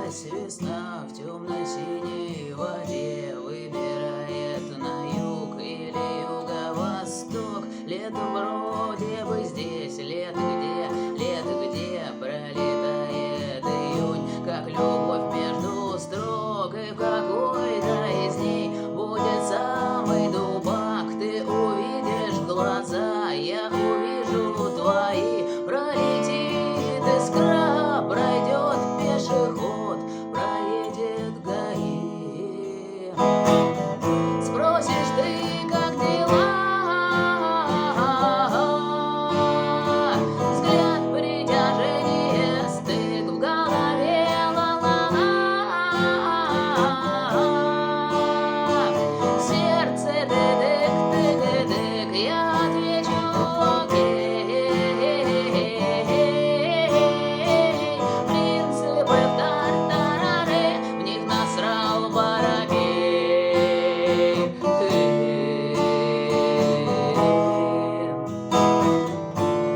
Началась весна в темно-синей воде, выбирает на юг или юго-восток. Лето вроде бы здесь, лето где пролетает июнь, как любовь между строк. И в какой-то из дней будет самый дубак. Ты увидишь глаза, я увижу твои. Пролетит искра, пройдет пешеход, проедет ГАИ. Спросишь ты, как дела? Взгляд, притяжение, стыд в голове, сердце тык-тык-тык-тык, я отвечу окей. Принципы в тартарары, в них насрал воробей.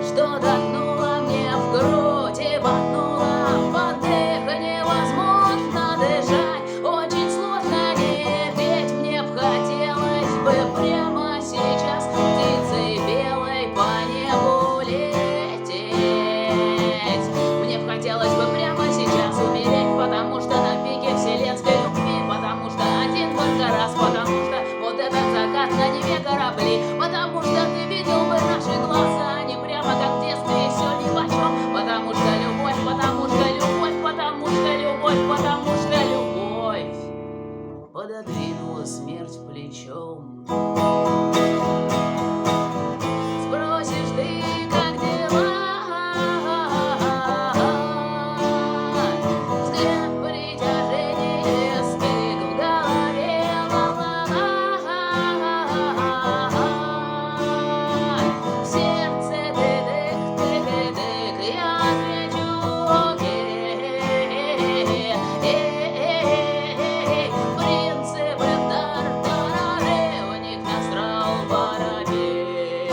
Что ткнуло мне в грудь и ботнуло под дых, невозможно дышать, очень сложно не петь. Мне б хотелось бы прямо сейчас птицей белой по небу лететь. Мне б хотелось бы прямо сейчас умереть, потому что на пике вселенской любви, потому что один только раз, потому что вот этот закат на Неве корабли, потому что ты видел бы наши глаза, не прямо как в детстве, и все нипочем, потому что любовь, потому что любовь, потому что любовь, потому что любовь пододвинула смерть плечом. Спросишь ты, как дела? Взгляд, притяжение, стык в голове, сердце тык-тык-тык-тык, я отвечу окей. Принципы в тартарары, в них насрал воробей.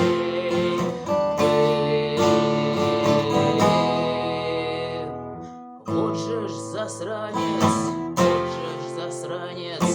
Вот же ж засранец, вот же ж засранец.